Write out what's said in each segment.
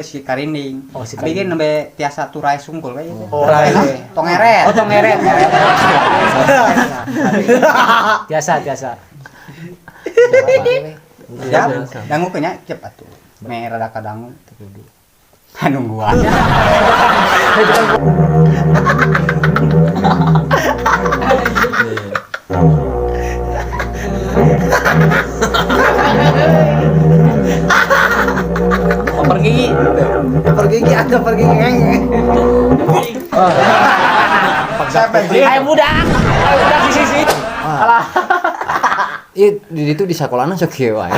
si Karinding. Oh, si Abi Karinding. ge nembe tiasa turai sungkul we gitu. Oh, turai. Tongeret. Oh, tongeret. Biasa. Ya, dangu kenya cepat tuh. Me rada kadangu kudu. Nungguan. Pergi atau pergi ngeng. Ayo budak di sisi. Alah. Di itu di sekolahna sok kieu wae.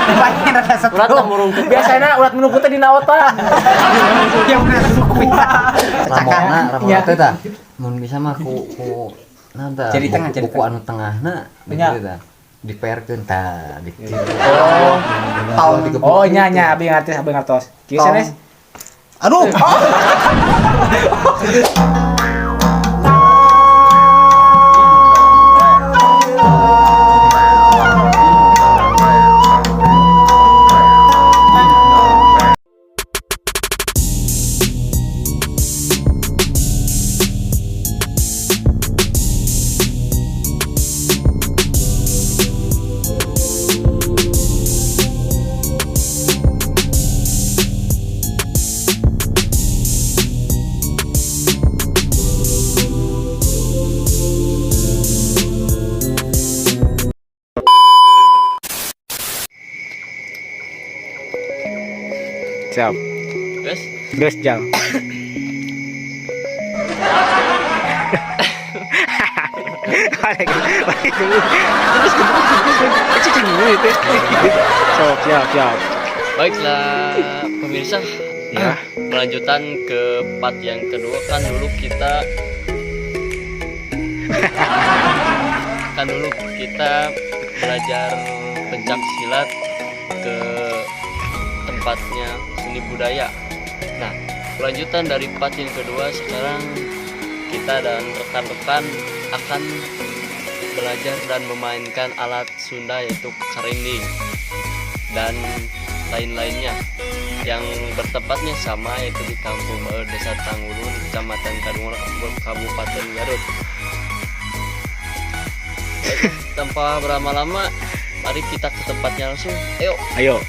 Banyak rada sepi. Urat murungkut. Biasana urat menungkut teh dina otak. Yang rada suku. Ramona teh tah. Mun bisa mah ku nanta. Jadi tengah, jadi buku anu tengahna Nya. gitu tah. Diperkeun tah. Oh nya abi ngartos. Kieu sanes. Aduh. Siap. Terus jam. Siap. Baiklah pemirsa, ya melanjutan ke part yang kedua kan dulu kita belajar pencak silat ke tempatnya seni budaya. Nah, kelanjutan dari part yang kedua sekarang kita dan rekan-rekan akan belajar dan memainkan alat Sunda yaitu karinding dan lain-lainnya yang bertempatnya sama yaitu di kampung Desa Tanggulun, Kecamatan Kadungora, Kabupaten Garut. Tanpa berlama-lama, mari kita ke tempatnya langsung. Ayo.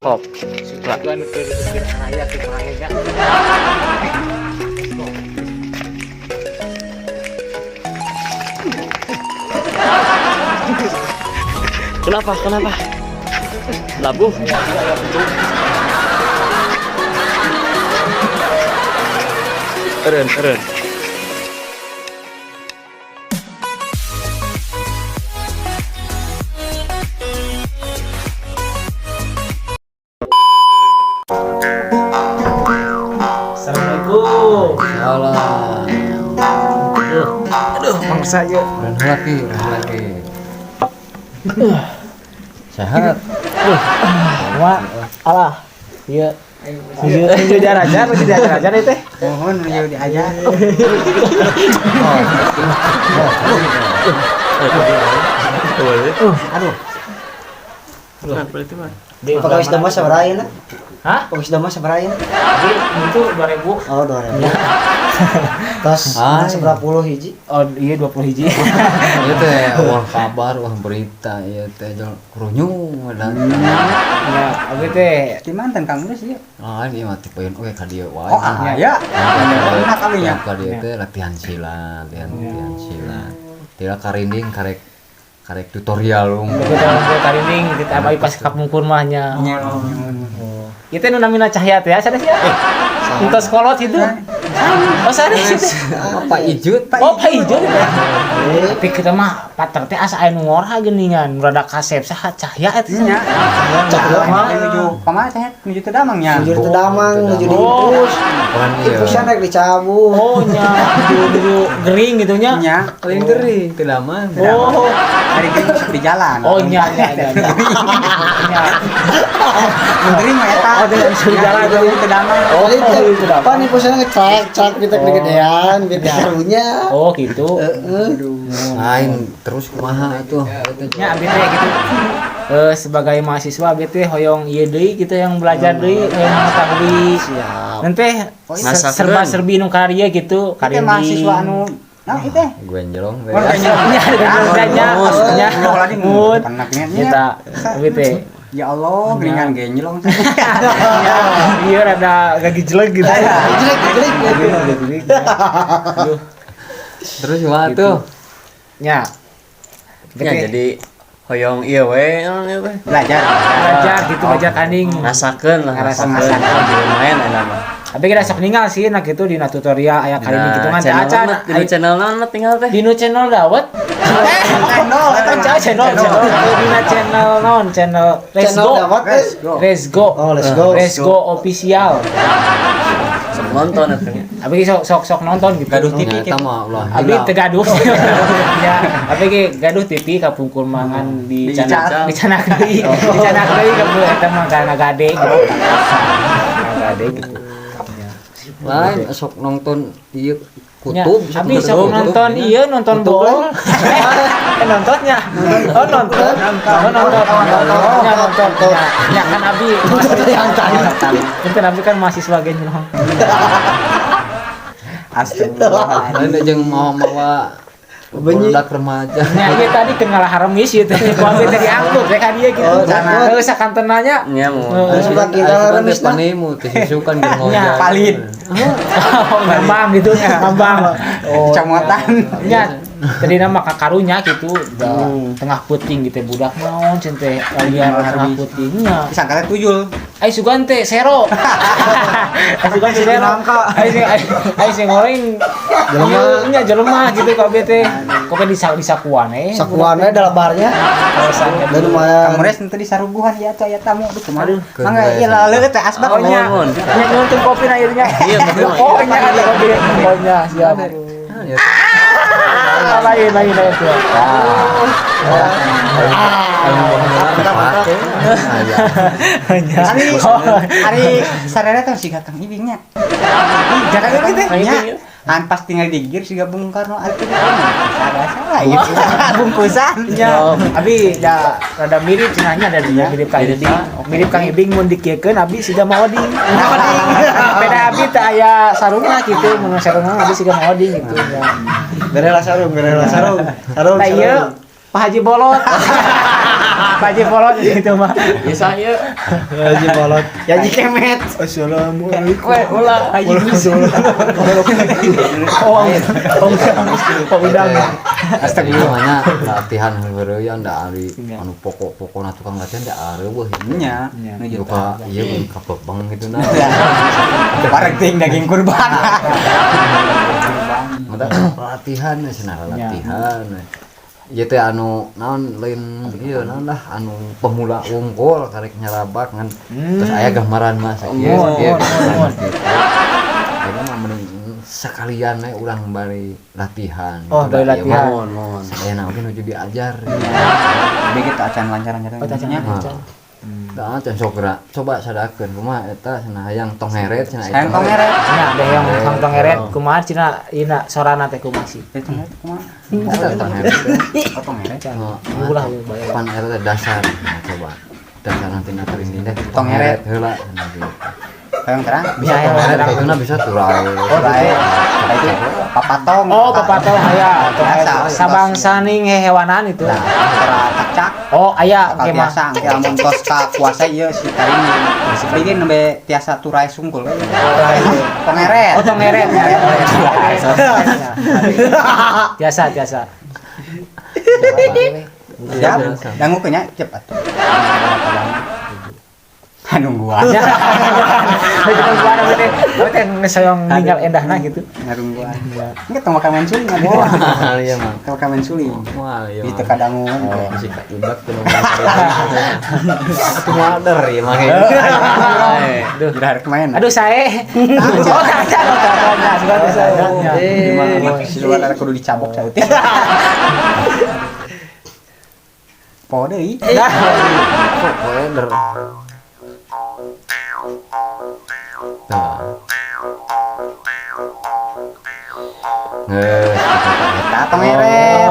Hop. Tujuan ke raya ke Malaysia. Kenapa? Labuh. Eren. Assalamualaikum. Salah. Aduh, mangsa aja. Udah lagi. Sehat. Alah. Iya. Itu diajar itu teh. Mohon yo diajar. Aduh. Di pegawai Dama sabaraha ayeuna? Hah? Pegawai Dama sabaraha ayeuna? Jadi itu 2000. Oh, 2000. tos Ay. seberapa puluh hiji. Oh iya 20 hiji. Ieu teh wah kabar wah berita ieu teh jeung krunyung dan Ya, abi teh Di mantan Kang Mus ya. ah ieu mah tipeun we ka dieu wae. Oh, ya. Enak kalinya. Ka dieu teh latihan silat, latihan silat. Tila karinding karek tutorial betul betul karinding kita abi pas kapungkur mahnya. Ieu teh nu namina cahya teh sanes ya. Entos kolot itu. Oh sanes itu. apa ijut Oh Pak Ijo teh. Tapi kita mah pater teh asa aya nu ngorha geuningan rada kasep saha cahya eta. Nya. Menuju kemana teh? Menuju teu damangnya. Menuju teu damang, menuju di Oh. impus. kan ieu Impusnya naik dicabut. Oh nya menuju gering gitu nya. Nya. paling gering teu daman Oh. Hari ini di jalan. Oh nya. Menteri mah eta. Oh, dengan suruh jalan teu damang. Oh, itu apa nih pusatnya ngecek kita kegedean biar karunya. Oh gitu. lain terus kumaha atuh Ya abi teh gitu. Sebagai mahasiswa abi teh hoyong ieu deui kita yang belajar deui hoyong mengetahui. Siap. Nanti serba-serbi nu karya gitu, Kita karinding. mahasiswa anu nah itu teh. gue nyelong we Nya nya maksudnya. Allah lagi Mun. penaknya. Kita abi teh. Ya Allah, geringan ge nyelong. Iya rada gagi jelek gitu. Jelek. Aduh. terus kumaha tuh Nya. Ya jadi hoyong ieu we Belajar. Belajar gitu belajar kanding. rasakeun lah Ngarasakeun. rasakeun di lumayan enak mah. Tapi kita sok ninggal sih nah gitu dina tutorial aya kali gitu kan acan di channel naon mah tinggal teh. dino channel dawet. Channel Eta channel dina channel non channel Let's Channel Go. dapat Let's Go. Oh, Let's Go. Let's Go official. Sok nonton eta. Abi sok nonton gitu. Gaduh TV eta mah ulah Abi tegaduh. Ya, abi ge gaduh TV kapungkur mangan di canak deui. Di canak deui ka eta mah kana gade gitu. Gade gitu. lain sok nonton ieu Ya, kutub abi sok nonton ieu nonton bola. Nontonnya. Oh nonton. Ya nonton. Ya kan abi Abi kan mahasiswa ge nyelong. Astagfirullah. lain jeung mawa budak remaja Nya ieu tadi kenal haremis ieu teh ku abi teh diangkut ka dia gitu. Heeh sakantenanya. Nya mu. Suka kita remis dah. panimu teh susukan jeung Ya, ngojak Palit. Ngambang gitu nya, ngambang. Oh, Kecamatan. nya tadi nama kakarunya gitu da, tengah puting gitu budak naon cen teh kalian tengah putingnya. Disangka tuyul. Ai sugan teh sero. Ai sugan teh sero. Ai sing goreng nya jelema gitu kabeh teh. Kok disakuan Sakuannya dalam barnya. Dan lumayan. Kamu res nanti disaruguhan ya atuh aya tamu di kumaha. Aduh. Mangga ieu laleuh teh asbak. Oh nya. Nya nonton kopi na ieu nya. Iya, betul. Oh nya ada kopi. Oh nya siap. Lain tuh. Ari sarana teh siga Kang Ibingnya. Jaga lagi teh nya. Kan pas tinggal di gigir siga Bung Karno arti salah gitu. Bungkusan. Ya, abi da rada mirip cenahnya ada dia mirip Kang Ibing. Mirip Kang Ibing mun dikiekeun abi siga Maoding. Beda abi teh aya sarungna kitu, mun sarungna abi siga Maoding gitu ya. Berela sarung. Nah ieu Pak Haji Bolot. Pak Haji Bolot gitu mah. Bisa ieu. Haji Bolot. Haji Kemet. Assalamualaikum. Kowe ulah Haji Bis. Oh, udang. Astagfirullah nya latihan heureuy da ari anu pokok-pokokna tukang latihan da areueuh Nya. nu ka ieu ka pepeng gitu nah Bareng ting daging kurban. mata latihan cenah latihan ieu teh anu naon lain ieu naon lah anu pemula unggul karek nyarabak ngan terus aya gambaran mah sakieu ayeuna mah mending sekalian we urang bari latihan Oh, bari latihan. mohon saya oge nuju diajar Jadi kita acan lancar-lancar. Oh, acan. da can coba sadakeun kumaha eta cenah hayang tong heret cenah Sayang tongeret. Nya ada yang tong eret kumaha cenah ieu sorana teh kumaha sih. Itu kumaha? eta tong heret Tongeret. Ulah bayar. pan eta dasar nah, coba dasar nanti nakarin deh Tong heret. heula cenah gitu Yang terang. Bisa Ya, tong terang. kayak bisa turai. Baik. Itu papatong. Oh, papatong aya. Biasa. Sabangsa ning hewanan itu. Nah, antara cak-cak. Oh, aya Kakak oke mah. biasa, ya mun tos ka kuasa ieu si Karini. Bikin nembe tiasa turai sungkul we. Pengeret. Oh, tong ngeret. Biasa. Ya, dangu kenya cepat. Nungguan. Kita gua ada berarti ngesoyong ninggal endahna gitu. Ngarungguan. Enggak tong makanan suling ada. Mahal ya mah. Tong makanan suling. Mahal ya. Itu kadangun. Masih kak ibak tuh. Aku mader ya mah. Duh, udah harus main. Aduh saya. Oh, tanya. Sebentar saya. Si luar ada kudu dicabok sauti. Po deui. Kok mader. Nah. Eta tong eret.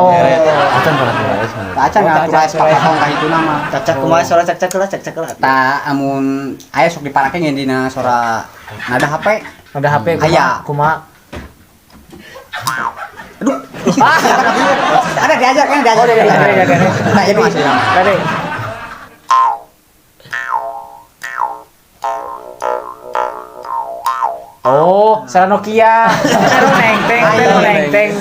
Acan pernah tulis. Acan ngaturai papatong ka itu nama. Cacak kumaha suara cak-cak lah, cak-cak lah. Ta amun aya sok diparake ngeun dina sora nada HP. Ada HP Aya. kumaha. Aduh. Ada diajar kan diajar. Oh, diajar. Nah, itu masih. Tadi. Oh, Sara Nokia. Neng.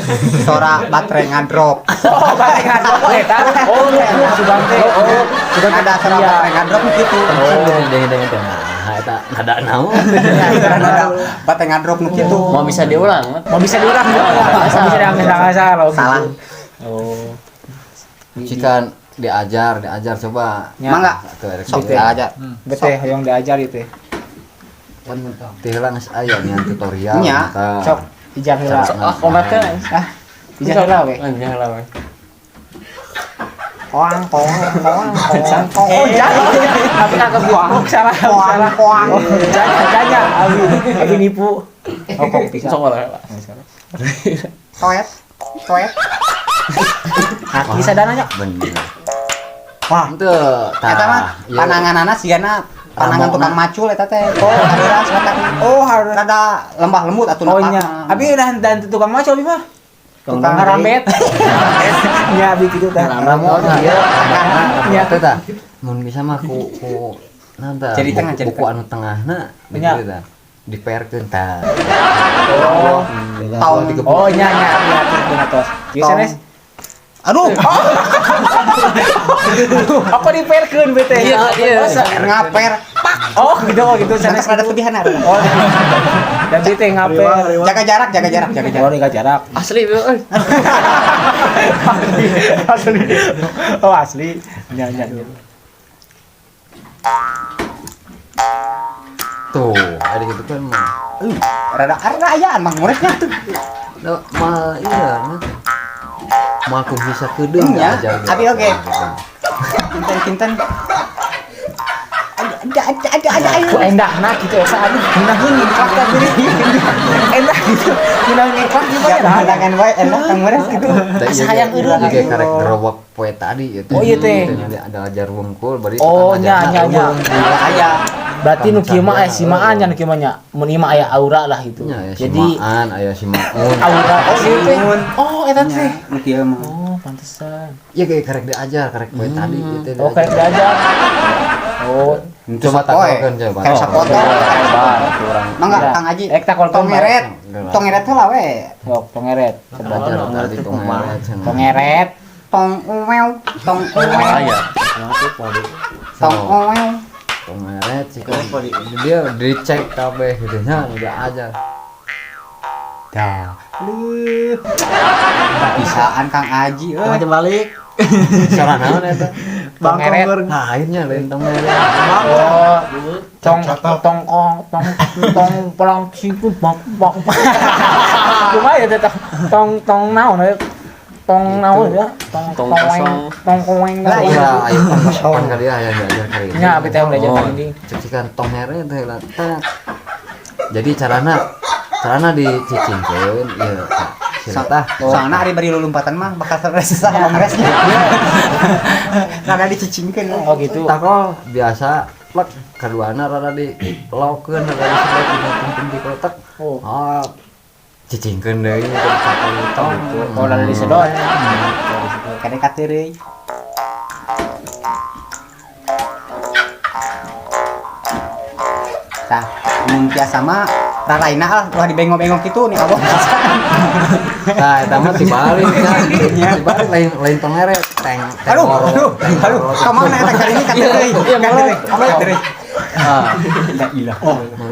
Sora baterai ngadrop. Oh, balik ngadrop eta. Oh, sudah teh. Oh, sudah Ada sora baterai ngadrop gitu. Nah, eta ada naon. Ada baterai ngadrop nu kitu. Mau bisa diulang? mau bisa diurang bisa diambil salah. Salah. Oh. Jika diajar coba. Ya. Mangga. Sok diajar. Bete yang diajar itu. Kan teh lah geus aya nih tutorial. Nya, maka Sok ijar heula. Cara Obat teh. Ijar heula we. Anjing lah we. Koang. Oh, jangan. Tapi kagak buang. Salah. Jangan. Abi nipu. Oh, kok bisa. Sok lah. Toet. Haki sadananya. bener. Wah, Itu eta mah pananganana sigana panangan tukang macul eta teh. Oh, hareuras eta. Oh, harus rada lembah lembut atuh Oh nya. Abi udah dan tukang maco abi mah. Tukang ngarambet. Nya abi kitu teh. Rambut Iya. ya teh mun bisa mah ku nanta Jadi tengah, jadi buku anu tengahna Nya. gitu tah diperkeun tah. Oh. tahun Oh nya abi atur dina tos. Kieu sanes. Aduh, Apa diperkeun bete? Iya. ngaper. Oh gitu Sanes sanes. rada putihan ada. Oh. Dan dia teh ngaper. Jaga jarak. Oh, jaga jarak. Asli euy. Asli. Oh, asli. Nya. Tuh, ada gitu kan mah. Rada ayaan mah muridnya tuh. Nah, mah iya nah. Mah aku bisa kedeung Ya, ajar gitu. abi oke. Kinten. Ada. Ku endahna kitu asa aduh ngeunaheun ngiklat ka diri. Endah gitu. Ngeunaheun ngiklat gimana? Pandangan wae enak kang murid gitu. Asa hayang eureun. Jadi karek gerobak poe tadi itu. Oh, iya, teh. Ada ajar wungkul bari Oh, tukang nya. ajarna eueuh. Aya. Berarti nu kieu mah aya simaan nya nu kieu mah nya. Mun ieu mah aya aura lah gitu. Nya ya Jadi simaan aya simaun. aura oh ieu teh. Simun. Oh, eta teh. Mungkin mah. Oh, pantesan. Ya kayak karek diajar, karek poe tadi gitu. Oh, kayak diajar. Oh, Coba takokeun coba. Kayak sapoto. Mangga Kang Aji. Ek takol Tongeret. Tongeret heula we. Yok, pengeret. Coba. Ajar tadi tongeret. Pengeret. Tong umew. Aya. Tong umew. Tongeret sih kan. Dia dicek kabeh gitu nya udah ajar. Dah. Bisaan Kang Aji euy. Macam balik. Salah naon eta? Pengeret. Nah, akhirnya lain tongeret. Oh, tong pelang siku bang. Kumaha ya teh tong naon ya? Tong naon ya? Tong kosong. Tong koeng lah. Iya, ayo pan kali aya diajar kali. Nya abi teh belajar Oh, ini. Cecikan tongeret teh lah. Jadi carana dicicingkeun ieu tah. Soalna ari bari lulumpatan mah bakal susah ngomresnya. Karena dicicingkeun. Oh gitu. Takol biasa plek kaduana rada di lokeun rada disedot dina di kotak. Oh. Cicingkeun deui satu tong. Oh, rada disedot. Kade kateureui. Tah, mun biasa mah raraina lah, wah dibengong-bengong kitu nih abah. Nah, eta mah dibalik kan. Dibalik lain tongere teng Aduh, kamana eta kali ini kateureui. Kateureui. Ah, la ilah.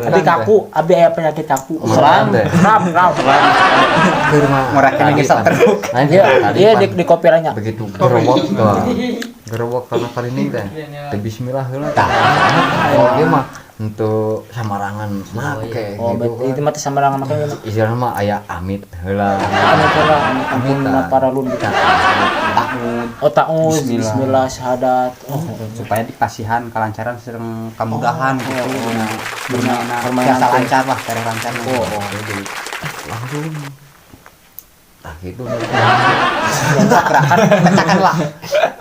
Abi kaku, abi aya penyakit kaku. Selang teh. Ram. Keur mah. Ngorakeun ge sok teruk. Iya di kopi ranya. Begitu gerobok karena kali ini teh teh bismillah heula tah oh ieu mah untuk samarangan make Oh, gitu berarti itu mah teh samarangan make mah. istilahna mah aya amit heula Ampun para lun kita. Oh ta'ud, bismillah, syahadat. Oh, Supaya dikasihan kelancaran sereng kemudahan gitu. Bermain permainan biasa teh. lancar lah, cara lancar. jadi langsung gitu Gerakan pecahkan lah.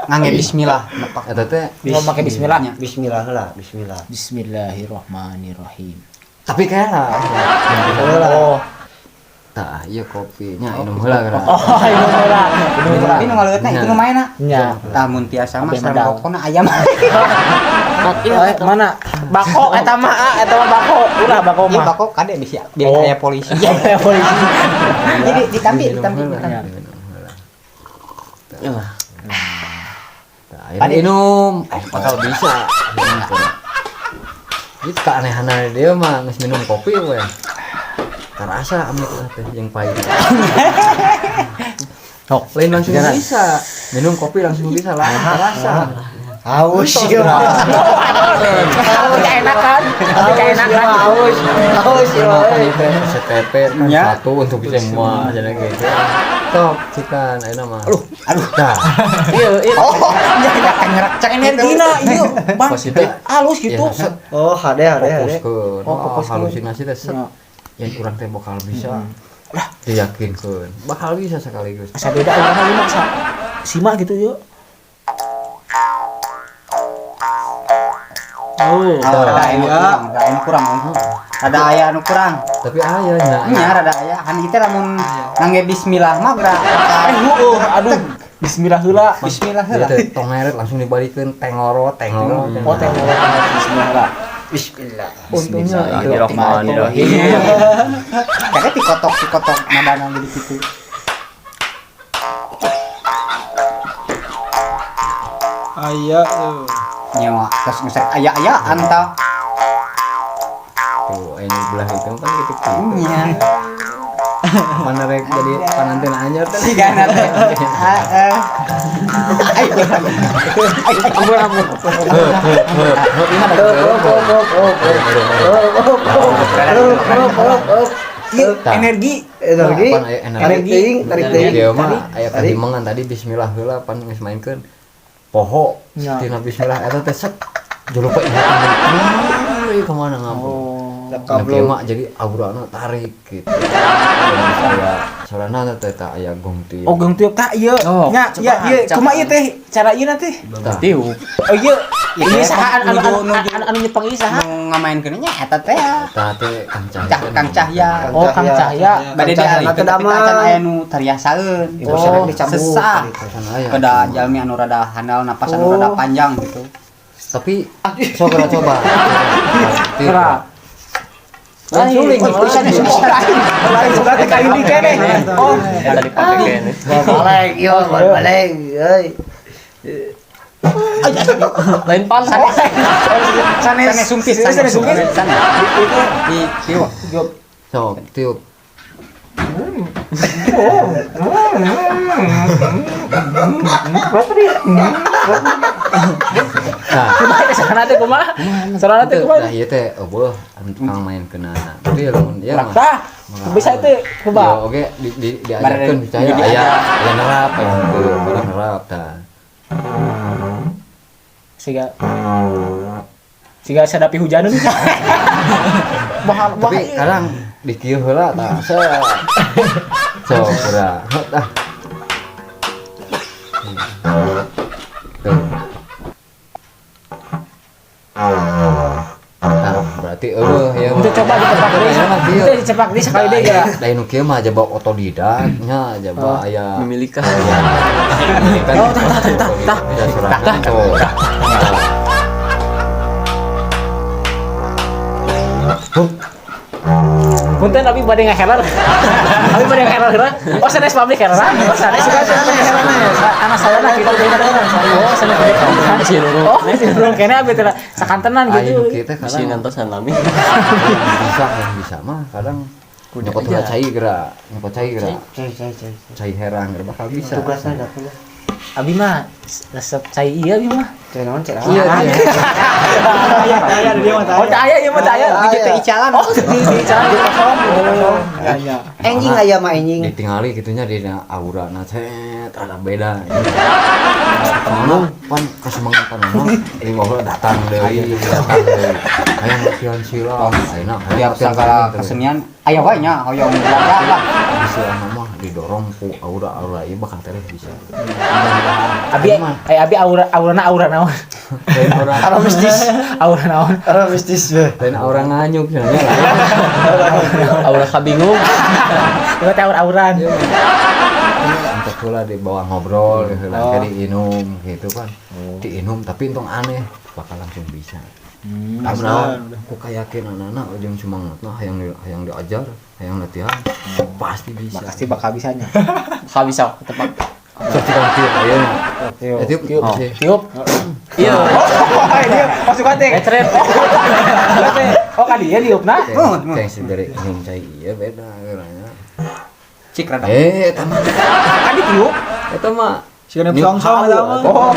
Ngangge bismillah nepak. eta teh mau make bismillah. Bismillah lah, bismillah. Bismillahirrahmanirrahim. tapi kayaknya Oh, tah ieu kopinya minum heula kan oh, ini murah. Tapi nu ngaleutna itu nu maena. Nya. Tah mun tiasa mah Ape sareng medal. rokona ayam. Mana? Bako eta mah bako. Ulah bako Ieu mah. bako kade bisa biar Oh. aya polisi. Iya, polisi. Jadi ditambi. Tadi minum, bakal bisa. Itu keanehan dia mah nges minum kopi we. Terasa amit lah teh yang pahit. Lain langsung bisa. Minum kopi langsung bisa lah. Terasa. Haus ya. Kalau enak kan? Haus ya. STP satu untuk bisa semua jadi gitu. Tok cikan ayeuna mah. Aduh. Dah. Iya. Oh, jangan nyerak cek Energina ieu, Bang. Positif. Halus gitu. Oh, hade. Fokuskeun. Oh, Halusinasi teh set. Yang urang teh bakal bisa. Lah, diyakinkeun. Bakal bisa sekaligus. Asa beda urang ieu mah simak gitu yuk. Oh, rada aya kurang. Ada aya anu kurang. Tapi aya nya. Nya rada aya. Han ieu teh lamun ngangge bismillah mah gerak. aduh. Bismillah heula. Bismillah Dia heula. teh tongeret langsung dibalikeun tengoro. Oh, tengok bismillah. Bismillah. Untungnya Bismillahirrahmanirrahim. Kayaknya dikotok nadana jadi gitu. Aya Nyawa terus ngusek aya anta. tuh ini belah itu kan gitu. Nya. Mana rek jadi pananten anyar teh. Sigana teh. energi. Energi. Tarik teuing. Dia mah aya kadimengan tadi bismillah heula pan geus mainkeun poho Ya. tina bismillah eta teh set julupa ingatan deui kemana ngapun. Nanti mak jadi aurana tarik gitu. Saya soalna teh teh aya gong tieu. Oh, geng tiup tak ieu. Nya, ieu cuma ieu teh cara ieu nanti. Tiup. Oh, ieu. Ya, Ini kayak saha nuju- anu nyepeng ieu saha? Nu ngamainkeun nya eta teh Eta teh Kang Cahya. Oh, Kang Cahya. Bade Kang Cahya dialihkeun teh tapi damang. can aya nu tariasaeun. Itu sering dicabut. Sesah. aya. Kada jalmi anu rada handal napas anu rada panjang gitu. Tapi coba. Kera. Suling Bisa lain suka teh ka ini kene. Oh, Eta dipakai kene. Balik yo, balik. Euy. Lain pantas. Sanes sumpit, sanes sumpit. Di tiup. Sok tiup. Nah, kumaha sana teh kumaha? Sana teh nah kumaha? ieu teh eueuh anu tukang main kenana. Tapi lamun ieu mah Tah, bisa teh ya coba. oke diajarkeun percaya aya nerap aya barang nerap tah. Siga sadapi hujanun. Bahal Tapi kadang di kieu heula tah. Sok urang. Tah. Tuh. ya. Untuk coba ditepak deui. Itu dicepak deui sekali deui ya. Lain nu kieu mah jaba otodidak nya jaba aya memiliki Oh, tah. Punten tapi bade ngaheler. Tapi bade ngaheler. Oh, sanes pabrik heler. Oh, sanes suka anak saya lah gitu deui orang. Oh, sanes pabrik. si Nurul Oh, si Nurul kene abi teh sakantenan Ayo gitu. kita si kadang ngantos salami bisa mah kadang nyokot ulah cai geura cai herang geura bakal bisa Tugasnya datang. Abi mah resep cai iya abi mah. Cai naon cai. Iya. Aya dia mah. Oh, aya ieu mah aya. Aya. Di icalan. Oh, di icalan di kosong. Oh, aya. Enjing aya mah enjing. ditinggali gitunya di aura na cet ada beda ngomong pan kesemangatan mah ini ngobrol datang deui aya latihan silang ayeuna Biar segala kesenian aya wae nya hoyong belajar lah. bisa mah didorong ku aura ieu bakal terus bisa Abi aurana aura naon? lain orang Aura mistis. Aura naon? Orang mistis we. lain orang nganyuk nya aura kabingung Ieu teh aura-auran. untuk pula dibawa ngobrol heula diinum gitu kan diinum tapi untung aneh bakal langsung bisa karena aku yakin anak-anak ujung semangatna hayang diajar hayang latihan pasti bisa Pasti bakal bisanya. ka bisa tepak seperti kan tiup ayeuna tiup Tiup. iya Oh, ini masuk hati. Ecret. Oh, kan dia diupna. kayak dari minum cai iya beda geuranya Cik rada. tamah Kan ditiup. eta mah Sieun Niup song-song hawa. eta mah. Oh,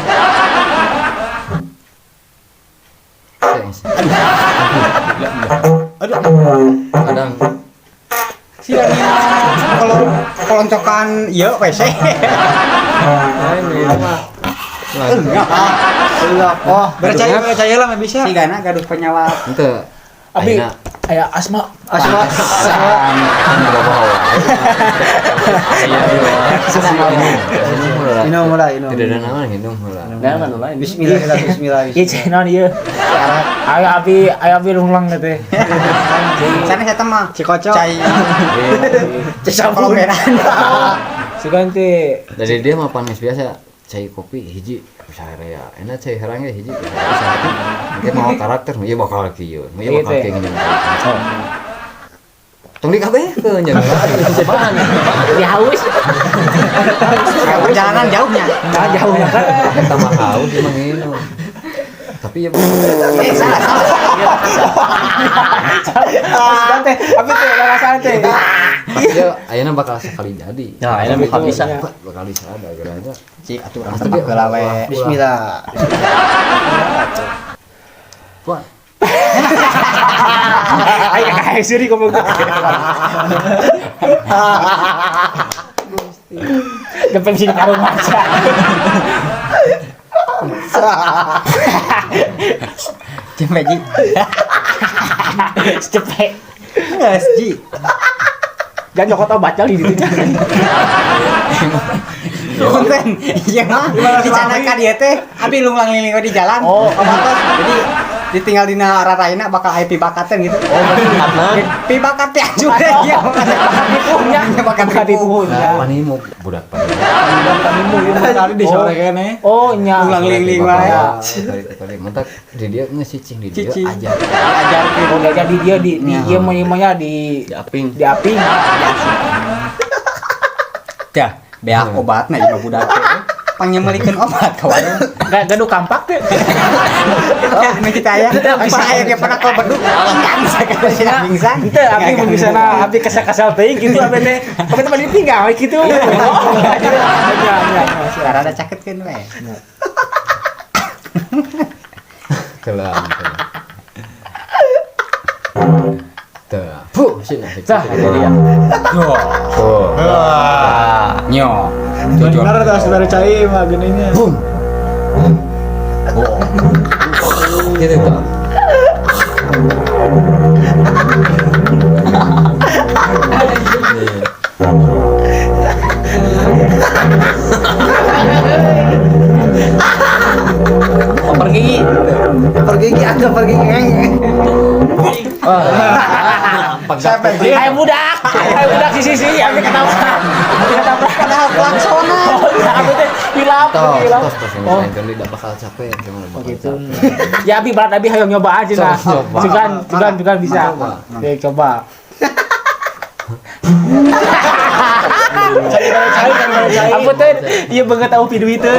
kadang Sieun kalau keloncokan ieu WC. lain itu mah Oh, Percaya lah mah bisa. Sigana gaduh penyawat. henteu Abi ayeuna aya asma. asma. Minum mulai, minum. tidak ada nama minum heula dan anu lain Bismillah. Ieu cenah ieu. Aya abi lungang teh. Sana saya mah Cikocok. cai. Sabun. Sugan teh dari dia mah panas biasa cai kopi hiji saya enak cai herang ya hiji tapi mungkin mau karakter ieu bakal kieu ieu bakal kieu ngene tong di kabeh ke nyawa dia haus. Perjalanan jauhnya. Nah, jauhnya kan. kita mah haus emang minum tapi ya Salah. Sugan teh, abi teh rasaan teh. ya ayeuna bakal sekali jadi nah ini bakal bisa bakal bisa ada geranya Cik aturan Pasti tebak dia- heula we. Bismillah. Wah, Ayo kayak suri ngomong. Gepeng sini karo maca. Cepet Ji. Cepet. Geus Ji. Jangan nyokot obat kali di situ. Punten. Iya mah. Dicanakan ieu teh abi lunglang liling di jalan. Oh. Jadi ditinggal dina raraina bakal aya pibakaten gitu. oh karena Pibakat teh aja ya. Tipunya Bakal tipu. nah, panimu budak panimu Tadi di sore kene. Oh, nya. Ulang liling wae. kali mentak di dia ngesicing di dia Cicing. aja Diajarkeun. Oh, gak jadi dia di dia maunya di diaping aping. Tah, beak obatna ieu budak teh. Panyemelikeun obat kawan. Gak gaduh kampak teh. Ya, ini kita ya. Bisa aya ge pernah kau beduk. Pinggang saya pingsan. Henteu abi mun misalna abi kesal-kesal teuing gitu abi teh. Abi teh ditinggal gitu. Ya. Cara ada cakeutkeun we. kelam tuh puh sini Tah, jadi ya. tuh Nyo. Benar tuh saudara cai mah geuninnya. bum gitu tuh Pergi. Pergi agak pergi. Oh, Ayo budak sisi abi ketabrak. Padahal klaksonan. Oh, iya, abi teh hilap. Tos yang main kan tidak bakal capek cuma bakal Gitu. capek. Ya abi berat abi hayang nyoba aja nah. Coba. Juga bisa. Coba. Oke, coba. Apa tuh? Iya banget tahu video itu.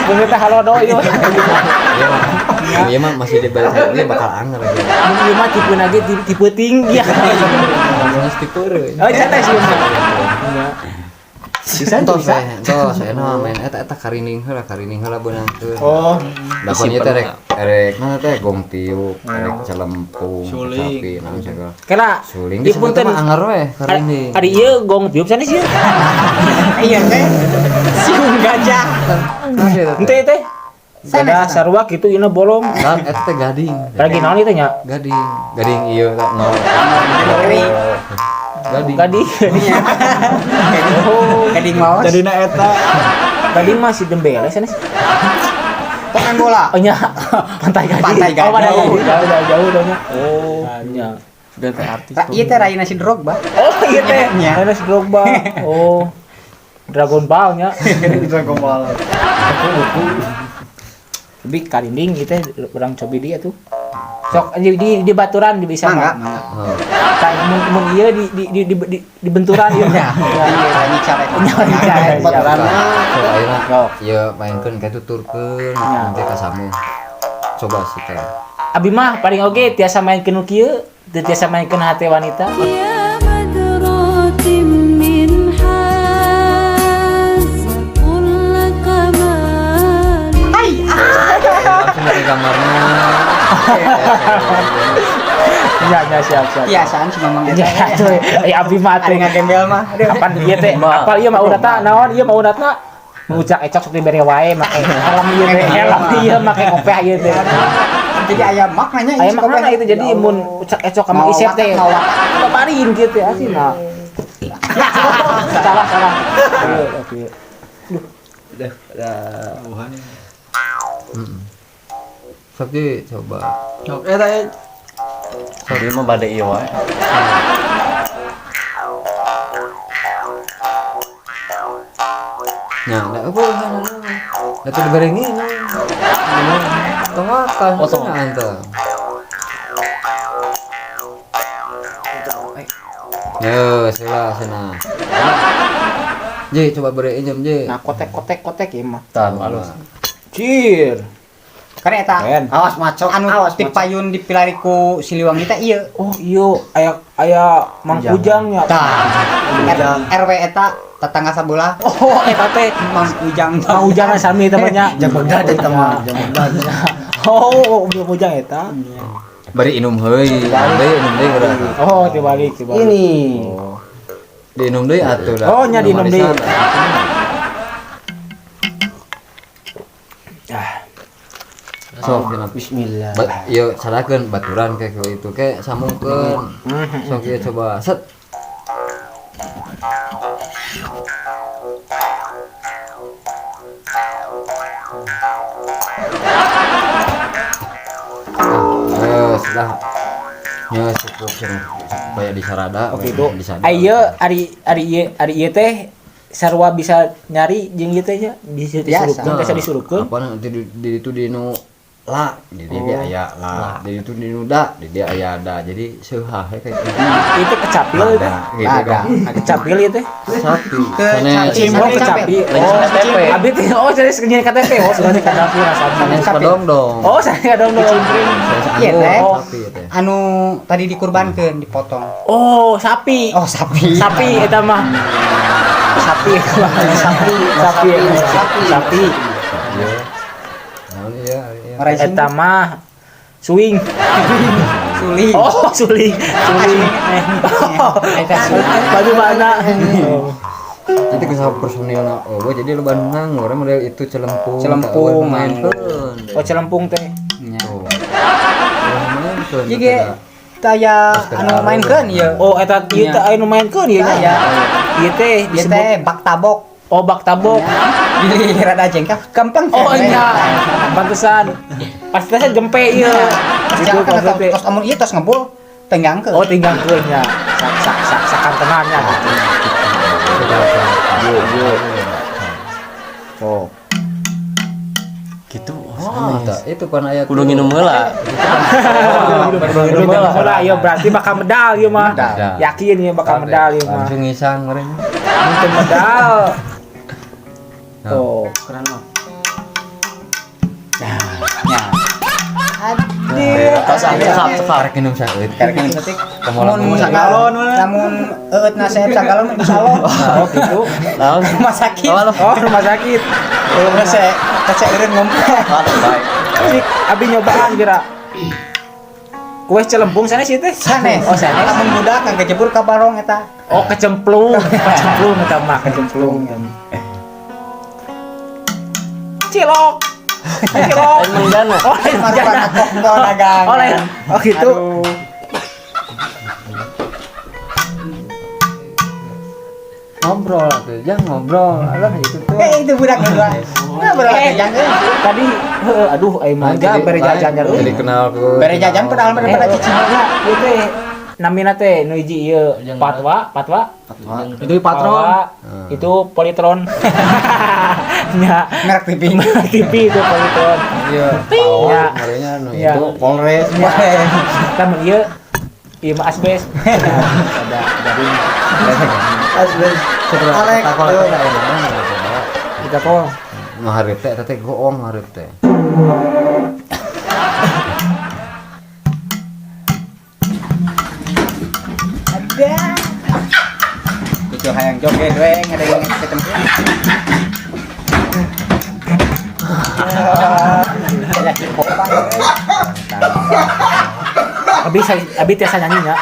Banget halodo itu. Iya mah masih di balik ini bakal anger lagi. Iya mah tipe lagi tipe tinggi ya. Harus dipeureun. Oh, santai sih. Iya. Bisa saya main eta karining heula beunang teu. Oh, Dakonnya teh rek mana teh gong tiup, rek celempung, sapi, naon segala. kena Suling di dipunten mah anger we karining. Ari ieu gong tiup sana sih. Iya teh. Siung gajah. Henteu teh. Sada sarua kitu ieu bolong. Kan eta teh gading. Lagi naon ieu teh nya? Gading ieu tak nol. Gading. Gading. Oh, Gading maos. jadina eta. Gading masih dembele sana sih. Pemain bola. Oh nya, pantai gading. Pantai Gading. Oh, pantai gading. Jauh nya. Oh, nya. Sudah teh artis. Ieu teh Raina si Drogba. Oh, iya teh. Nya. Ada si Drogba. Oh. Dragon Ball nya. Dragon Ball. Tapi karinding kita orang cobi dia tuh. Sok di baturan di bisa Mangga. Oh. Kayak mun ieu di benturan ieu. Ya. Iya, nyicap eta. Baturan So ayeuna Sok. ieu mainkeun ka tuturkeun Ya. nanti ka samu. Coba sih teh. Abi mah paling oge tiasa main nu kieu, teu tiasa mainkeun hati wanita. يا مدرات من حاز كل كمال Langsung dari gambarnya. Iya siap. Biasaan sih ngomong Ya gitu. tuh, abi mah Ada teh. ngagembel mah. Aduh. Kapan ieu teh? Apal ieu mah udatna naon? Ieu mah udatna mengucak ecok sok dibere wae make helm ieu teh. Helm ieu make kopeh ieu teh. Jadi aya maknanya Aya makna itu jadi mun ucak ecok sama isep teh. Kabarin kieu teh asina. Salah. Oke. Sok di coba. Eta Dia mah bade ieu wae. Nah, enggak apa Itu dibarengin. Tong makan. Oh, tong. Anta. Yo, sila sana. J, coba berein jam J. Nah, kotek ieu mah. Tan alus. Cir. Karena eta Keren. awas macok, anu awas ti payun dipilari ku Siliwangi teh ieu. Oh, iyo aya Mang Ujang ya. RW eta tetangga sabelah. Oh, eta teh Mang Ujang. Mang Ujang sami temannya. Jam Bagdad eta mah, jam Bagdad. Oh, Mang Ujang eta. Bari inum heui. Inum deui geura. Oh, dibalik. Ini. Di inum deui atuh dah. Oh, nya di inum deui. Sok dina Bismillah. Yuk sadakeun baturan kayak itu kayak sambungkeun. Sok ieu coba set. Ayo sudah. Ya cukup supaya disarada. Oke itu. disarada. Ayo ari ieu teh sarua bisa nyari jeung ieu teh nya bisa disurupkeun, bisa disurupkeun. Apa nanti di itu di nu la di dia aya la di itu di nu da di dia aya da jadi seuhah kayak gitu. Itu kecapil teh. Gitu kan. Kecapil ieu teh. Sapi. Cimbok kecapil. Oh, KTP. abi teh jadi segini KTP. Oh, sudah kecapil rasanya. Dong dong. Oh, saya dong. Iya teh. Sapi teh. Anu tadi dikurbankeun, dipotong. Oh, sapi. Oh, sapi. Sapi eta mah. Sapi. Iya. Naon iya. Racing. Eta mah swing. Suling. Oh, suling. Eta suling. Baju mana? Nanti ke personilna oh jadi lu Bandung orang model itu celempung. Celempung, mainkeun. Oh, celempung teh. Oh. Mainkeun. Jadi taya anu mainkeun ieu. Oh, eta ieu teh anu mainkeun ieu nya. Aya. Ieu teh Ieu teh bak tabok. Oh, bak tabok. Di rada jengkel, gampang. Oh, iya. Pantesan. Pasti saya gempe ieu. Terus jangan kan tos amun ieu tos ngebul tenggangkeun. Oh tinggalkeun nya. Sakantenannya gitu. Yo. Oh. Gitu. Oh, itu kan aya Kudu nginum heula. Kudu heula ieu berarti bakal medal ieu mah. Medal. Yakin ieu bakal medal ieu mah. langsung ngisang meureun. Mungkin medal. Oh, Keren mah. Nya. Aduh, Cekap. Karek minum saeut. karek ini setik. Kemolan Lamun sagalon, lamun eut na saya sagalon mah disalon. oh gitu. Rumah sakit. Oh, rumah sakit. Rumah saya eureun ngompol. Cik, abi nyobaan kira. Kue celempung sana sih teh. Sanes. Oh, sanes. Lamun budak kang kejebur ka barong eta. Oh, kecemplung. Kecemplung eta mah, kecemplung. Cilok. Cilok. Menggana. Oh, lain Masuk jana. kok kok dagang. Oh, lain. Oh, gitu. Ngobrol tuh, jangan ngobrol. Alah itu tuh. Itu budak kedua. Nah, budak jajan. Tadi aduh ai mah bere jajan jar Jadi kenal ku. Bere jajan padahal pada cicing. Ieu teh namina teh nu hiji ieu patwa. Itu patrol. Itu politron. Nya Merek TV. TV itu politron. Iya. Ya. Marinya nu Iya. itu Polres. Kan ieu ieu mah asbes. Ada dari Asbes. Alek. kita kok Ngaharep teh teh goong ngaharep teh. Ada. Itu hayang joget we ngadeng ketemu. Ya hip hop abi tiasa nyanyi nya.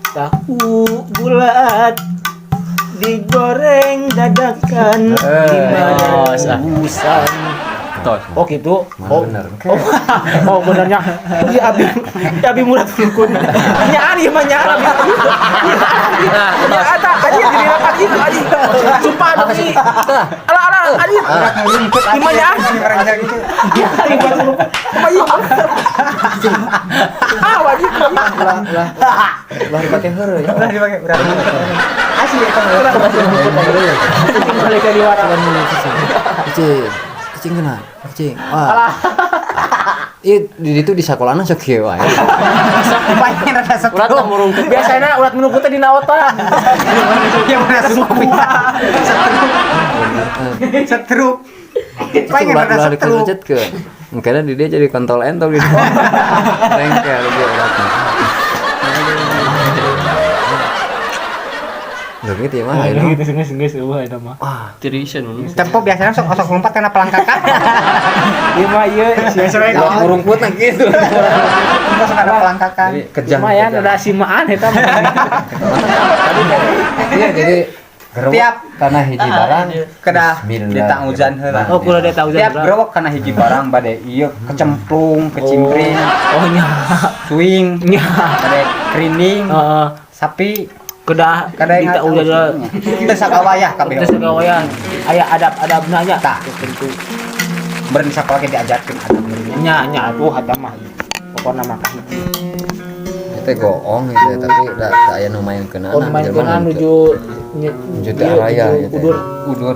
Tahu bulat digoreng dadakan gimana rebusan. Tos. Oh gitu. Mana bener. Oh benernya. Ya abi murah tulukun. Nya ari mah nya abi. Ya ada tadi jadi rapat itu aja. Sumpah demi. Ala aja. Gimana ya? gitu. Ari buat tuluk. Ah wajib. Lah dipake heureuy. Udah dipakai berapa? Asli itu. Balik ke liwat. Cicing kena. Cicing. Wah. Di itu di sakolana sok kieu wae. Pengen rasa Urat setruk. murungkut. Biasanya urat menunggu teh di naotan. Yang rasa setruk. Setruk. Pengen Ulah rasa setruk. dikerucut ke. Mungkin di dia jadi kontol entol gitu. Rengkel dia uratnya. Lho gitu ya mah. Geus eueuh eta mah. Tirisan. Tempo biasanya sok lompat kena pelangkakan. Ieu mah ieu Lah murungkut nah gitu. Tempo sok ada pelangkakan. Jadi kejam. lumayan ada simaan eta mah. Iya jadi Tiap tanah hiji barang kedah Bismillah. ditanguzan heula. Oh kudu dia tahu Tiap gerowok kana hiji barang bade ieu kecemplung, kecimpring, Oh nya. swing, Nya. bade krining, Heeh. sapi, Kedah kada yang kita udah Teu sagawayah kabeh. kita segawayan aya adab-adabna nya. Tah. Beureun sakola ge diajarkeun adab Nya atuh eta mah. Pokona mah kahiji. itu goong gitu tapi da aya nu main keunana. Oh main keunaan nuju Nuju teh araya gitu. udur. Udur.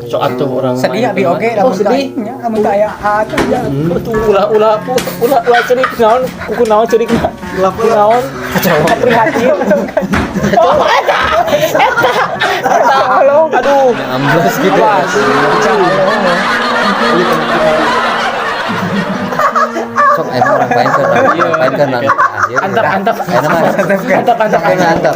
Sok atuh orang. Sedih abi oge Oh, lamun sedih. nya amun teu aya ada. Betul ulah cerik naon kuku naon cerik ulah naon prihatin. Oh eta halo aduh Amblas gitu. Sok emang orang main kan akhir. antap Ayeuna mah antap.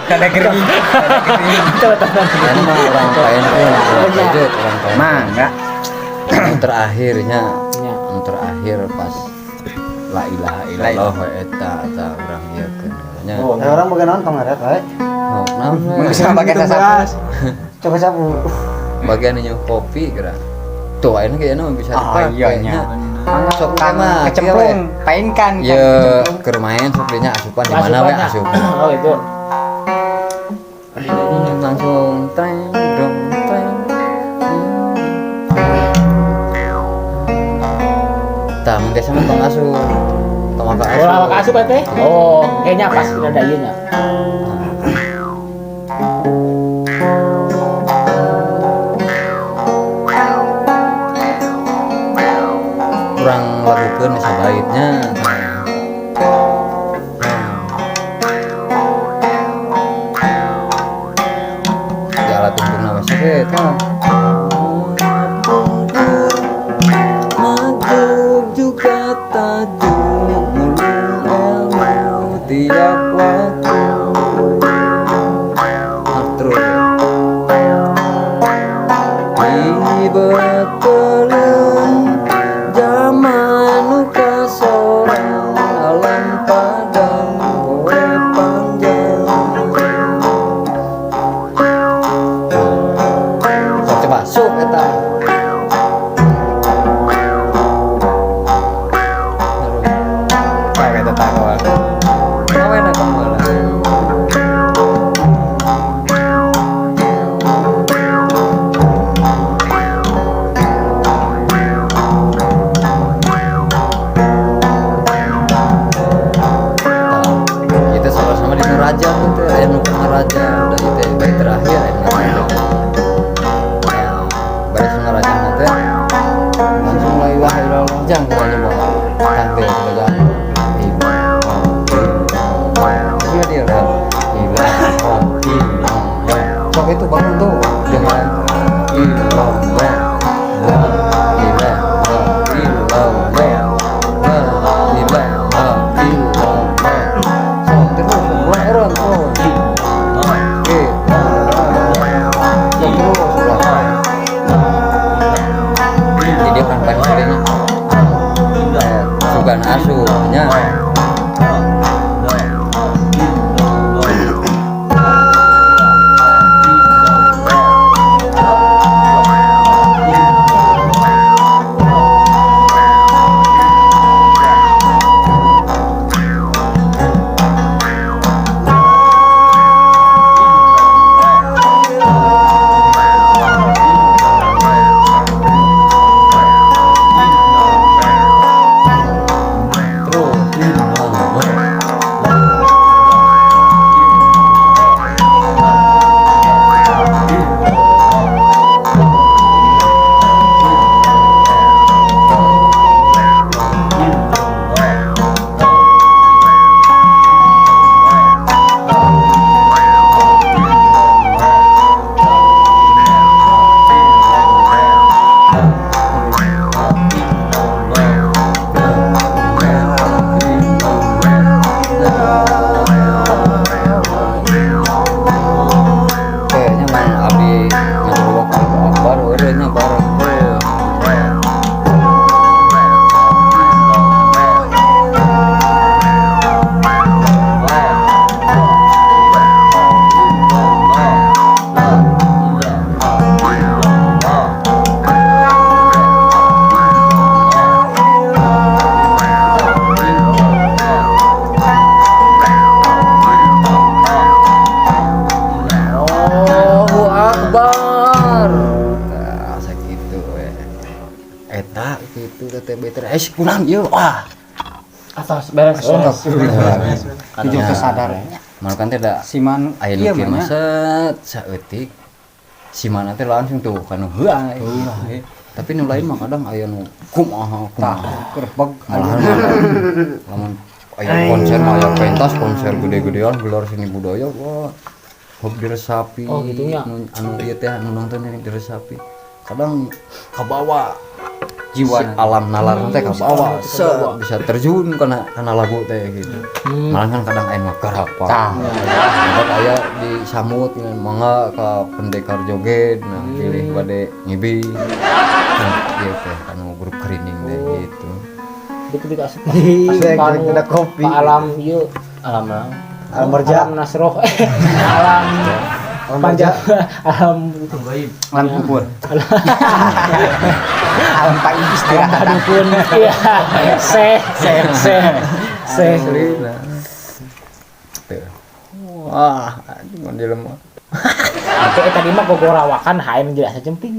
Kada gering. Ayeuna mah orang main pun lanjut orang main. Mangga. Anu terakhirnya Nya. anu terakhir pas la ilaha illallah eta urang ieu nya. Oh, orang bagaimana pangaret wae? Oh, naon Mun we? bisa bagian sasapu. Coba sapu. Bagian nyu kopi kira. Tuh ayeuna kayaknya mah bisa Ah, dipakai iya nya. nya. Mangga Sok kang mah kecemplung, painkan. Ya keur main sok dinya asupan di mana we asupan. Oh itu Langsung teng dong teng. biasa mah tong asup. Tong maka asup. Oh, maka asup teh. Oh, kayaknya pas ada ieu nya. Kurang lagukeun sabaitnya. Ya alat tungtungna mah sakit tah. Maklum juga tajuk mulung ilmu tiap waktu. Terus Ibeteleun zaman nu kasorang alam padang poe panjang. Sok coba sok eta. Kayak tetangga. Ngawen apa malah? Kita sama-sama di Nuraja tuh, ayam Nuraja udah itu bayi terakhir ayam Nuraja. Bayi Nuraja nanti langsung la ilaha illallah jangan katanya mau tante saja. Iya dia kan. Ilah, sok itu bangun tuh dengan ilah, jadi orang paling sering sugan asuhnya. Kayaknya main abdi ngerubok akbar urenya bareng. Allahu Akbar. Nah, sakitu we. Eta kitu teh beter kurang ieu. Wah. Atas beres. Itu kesadar ya. Malu kan teh da Siman aya iya nu kieu mah mah set saeutik. Si mana teh langsung tuh kanu heuai. Tapi nu lain mah kadang aya nu kumaha kerbeg malahan lamun aya konser mah aya pentas konser gede-gedean gelar seni budaya wah hop diresapi Oh, gitu nya. anu ieu teh anu nonton ini diresapi kadang kabawa jiwa alam nalar teh kabawa bisa terjun kana lagu teh gitu malahan kan kadang aya mah karapa dapat aya disamut ngan mangga ka pendekar joget nah pilih bade ngibi kan ieu teh anu grup kerining teh gitu. Itu dikasih Asik, ada kopi. Pak Alam ieu Alam naon? Alam Merja. Alam Nasroh. Alam Panjang. Alam alam kubur. Alam pak istirahat. dukun. Iya. Se. Wah, anjing mun jelema. Tapi tadi mah gogorawakan hae menjelaskan cemping.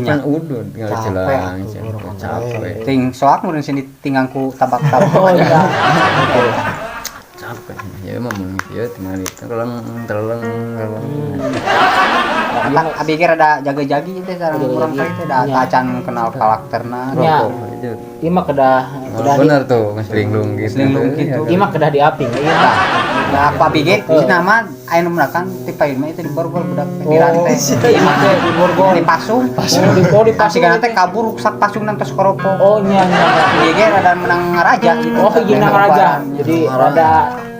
Kan udah tinggal celang, capek. Ting soak mun sini tingangku tabak-tabak. Oh iya. Capek. Ya emang mun kieu tinggal terleng. Abi kira ada jaga-jagi teh sareng urang teh da tacan kenal karakterna. Ya. Ieu mah kedah Bener tuh, ngeselinglung gitu. Selinglung gitu. ieu mah kedah diaping ieu tah. Nah, apa abi ge di nama aya nu menakan ti pain mah itu di borgol budak di rantai. Ieu mah teh di borgol. Di pasung. Di Pasti kan teh kabur rusak pasung nang tos koropo. Oh nya. Dia ge rada menang raja gitu. Oh iya nang raja. Jadi rada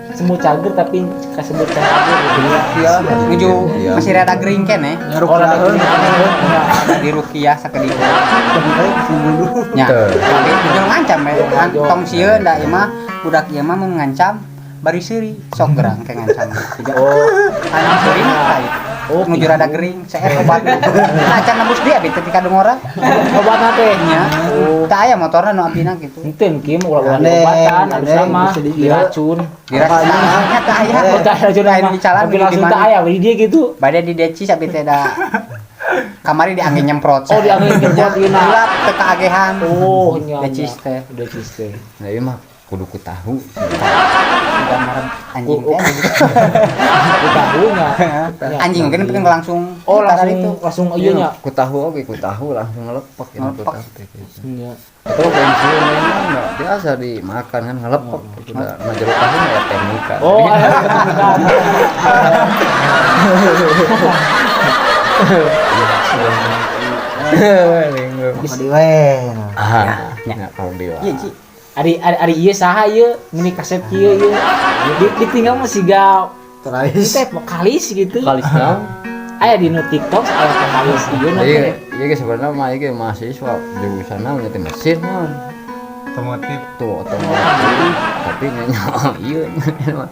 semu cager tapi kasebut cager gitu ya. Iya, nuju masih rada gering keneh. Oh rada geuning. Di Rukiah sakeudik. Nya. Tapi jeung ngancam tong sieun da ieu mah budak ieu mah mun ngancam bari seuri sok gerang ke ngancam. Oh, Anu seuri mah lain. Oh, Nuju rada gering, saya obat. Acan nembus dia bi teh kadung ora. obatna teh. Nya. Tah aya motorna nu abdina gitu. Henteu Kim ulah-ulah obatan anu sama diracun. Dirasanya teh aya. Oh, tah racun Lain mah. di calan Tapi langsung teh aya di dia gitu. Bade di deci sabi teh da kamari diangge nyemprot. Oh, diangge nyemprot ieu na. Gelap teu kaagehan. Oh, nya. Decis teh. Decis teh. Nah ieu mah kudu ku tahu. Gambaran anjing teh. Tahunya. Anjing kan pengen langsung Oh, taran langsung ieu nya. Ku tahu oge ku tahu langsung ngelepek gitu ku Ngelepek. tahu teh gitu. Nya. Atau pensiun lain mah enggak biasa dimakan kan ngelepek gitu da majero tahu ya teknika. Oh, Kadi we. Ah, nya kalau dewa. Iya, Ci. Ari ieu saha ieu mini kaset ieu ieu. Ditinggal mah siga Terais. teh vokalis gitu. Vokalisnya Aya di nu TikTok aya vokalis ieu na Iya, teh. iya ge sebenarnya mah ieu mahasiswa jurusanna ngerti mesin mah. Otomotif. Tuh otomotif tapi nya ieu mah.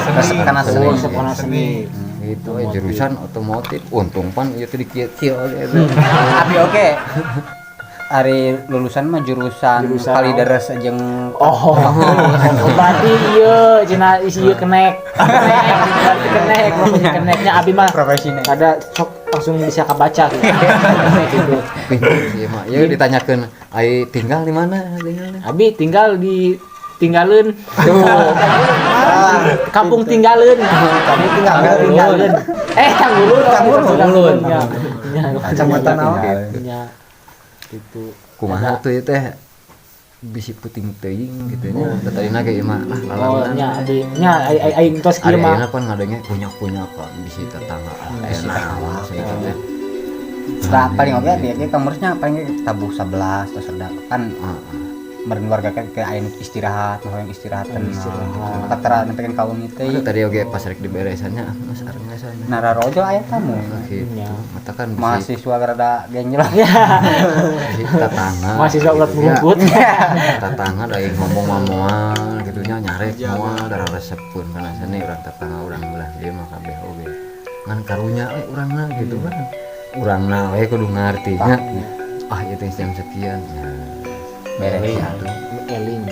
Karena seni. Karena seni. Gitu jurusan otomotif. Untung pan ieu teh dikieu-kieu gitu. Tapi oke. Ari lulusan mah jurusan kalideres jeung Oh, berarti ieu cenah isi ieu kenek. Keneknya abi mah profesinya. kada sok langsung bisa kebaca gitu. Gitu. Pinter sih mah. Ieu ditanyakeun, "Ai tinggal di mana?" Tinggalnya. Abi tinggal di Tinggalin. Kampung Tinggalin. Kami Tinggalin. Tanggulun. Kacamata naon? Ya. Gitu. Kumaha tuh ieu teh bisi puting teuing gitu nya. Tadina ge ieu mah Oh, lalangan. nya aing tos kieu mah. Ayeuna pan ngadenge punya kan bisi tetangga. Bisi kawan saeutik teh. Nah, paling oke dia kamursnya paling tabuh 11 atau sedang kan meureun warga kan ke aya istirahat, mau yang istirahatan istirahat. Katara nempekeun kaum Itu itu. tadi oge pas rek diberesannya geus areng ngesan. Nararojo aya tamu. Gitu. Iya. Mata kan bisi Mahasiswa rada genjel. bisi tetangga. Mahasiswa ulat gitu bungkut. ya. Tetangga da yang ngomong moal gitu nya nyarek moal da resepkeun kana seni urang tetangga urang belah ieu mah kabeh oge. Ngan karunya urangna gitu kan. Urangna we kudu ngartinya. Ah ieu teh jam sekian. Beres ya. Eling.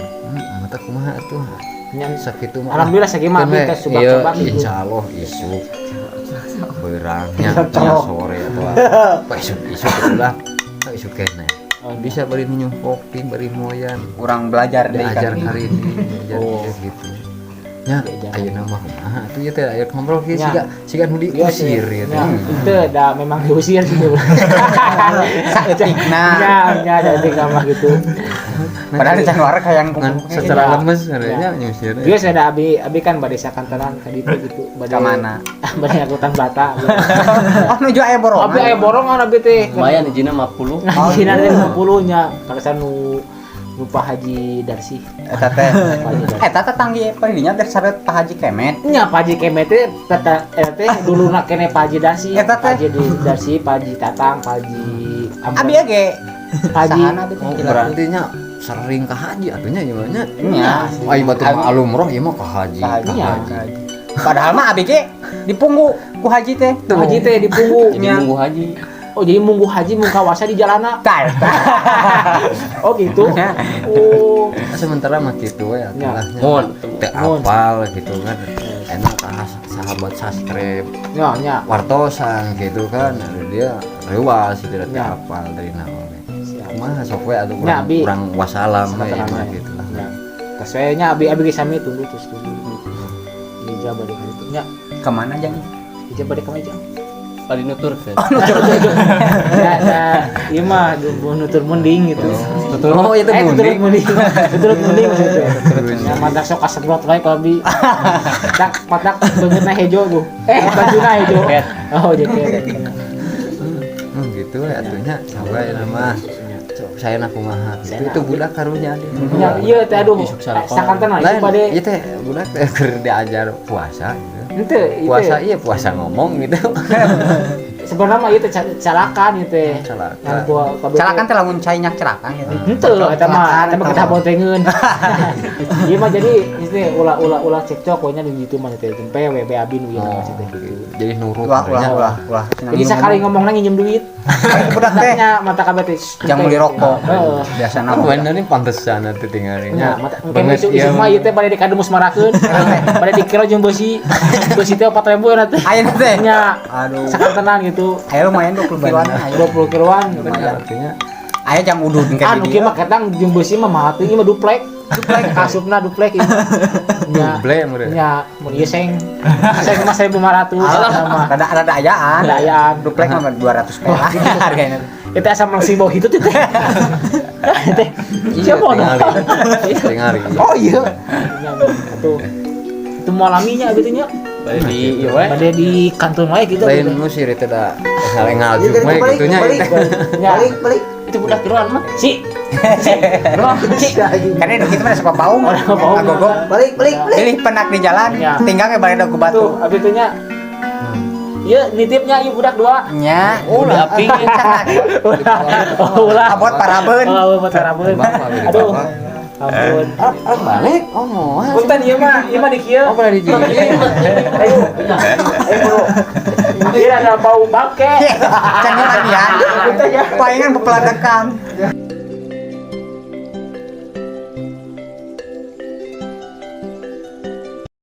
Mata kumaha atuh? Nya Sakitu mah. alhamdulillah sakieu mah abi teh coba-coba gitu. Insyaallah isuk. Beurangnya sore atau apa isuk ulah isuk kene. Bisa bari minum kopi, bari moyan. Kurang belajar deui Diajar kan. hari ini, diajar gitu. Nya, ayeuna mah kumaha atuh ieu teh aya ngobrol kieu siga nu diusir ieu teh. Itu da memang diusir sih. Saeutikna. Ya, ada etika mah gitu. Padahal can wareg hayang Ngan secara lemes ngarenya nyusir. Dia saya ada abi kan bade sakantaran ka ditu gitu. Bade Ka mana? Bade angkutan bata. Oh nuju aya borongan. Abi aya borongan abi teh. lumayan izina 50. Cina teh 50 nya. Karena nu Pak Haji Darsi. Eta teh. Eta teh tanggi padinya teh saret Pak Haji Kemet. Nya Pak Haji Kemet teh teh duluna kene Pak Haji Darsi. Eta teh. Pak Haji Darsi, Pak Haji Tatang, Pak Haji Abi ge Pak Haji. sahana abi teh. Berarti nya sering ka haji atunya ieu mah nya. Nya. Ai batu alumroh ieu mah ka haji. Ka haji. Ka Nya. Padahal mah abi ge dipunggu ku haji teh. Haji teh dipunggu. Jadi nunggu haji. Oh jadi munggu haji mung kawasa di jalana. Tah. Oh gitu. Oh. Sementara mah kitu we atuh lah. Mun Teu apal gitu kan. Enak ka sahabat sastrep nya wartosan gitu kan dia rewas tidak Ya. hafal dari nama mah sok we atuh Ya, Bi. kurang wasalam we Sebentar, mah ya. gitu lah Ya. Kasenya abi sami tunggu terus dulu. Ija balik hari itu. Nya, Kemana aja nih? ija balik ka meja. Tadi nuturkeun. Ya, ieu mah nutur mending gitu. oh itu Tuturut munding mending. Tuturut mending gitu. Ya mantak sok kasebrot wae ka abi. Dak patak beungeutna hejo tuh. Bajuna hejo. Oh, jadi gitu we atunya sampai nama saya nak kumaha gitu itu budak karunya dia Ya, iya teh aduh. Sakanten mah lain itu pada ieu teh budak teh keur diajar puasa gitu henteu puasa iya puasa ngomong gitu sebenarnya mah itu calakan itu Calakan. yang gua Calakan teh lamun cai nyak celakan gitu. henteu eta mah kita bontengeun ieu mah jadi itu ulah cekcok pokoknya di ditu mah teh tempe we abi nu ieu mah teh gitu jadi nurut Ulah. jadi sekali ngomongna nginjem duit Budak teh nya mata kabeh teh jang meuli rokok. heeh Biasa aku nama. bener nih pantesan nanti nya tinggalnya mata mungkin itu mah ieu teh pada dikademus marakeun pada dikira jeung besi teh 4.000 ya teh Ayeuna teh. nya Aduh. sakantenan gitu Ayo lumayan 20 kiloan ayo. 20 kiloan gitu artinya Aya jang udud ah kayak nu gitu. kieu mah katang jeung besi mah mahal teh ieu mah duplek kasupna duplek ieu nya ble meureun nya mun ieu seng mah 1.500 sama Rada ayaan. Ayaan. Duplek mah 200 perak harganya. kita asal masih bau itu teh teh siapa tingali oh iya itu mau alaminya gitu nya Bari di ieu we. pada di kantun wae gitu lain musir itu da ngalengal juga gitunya balik. itu budak kiroan mah si Karena itu kita mah suka paung. paung. Agogok. Balik. Pilih penak di jalan, Ya. tinggal ke balik dagu batu. tuh abis itu nya iya nitipnya ieu budak dua Nya, Udah aping. ulah abot parabeun. oh buat parabeun aduh ampun balik oh mau punten ieu mah di kieu oh pada di ayo bro ini ada bau bangke Can mandian. Palingan pepeladekan.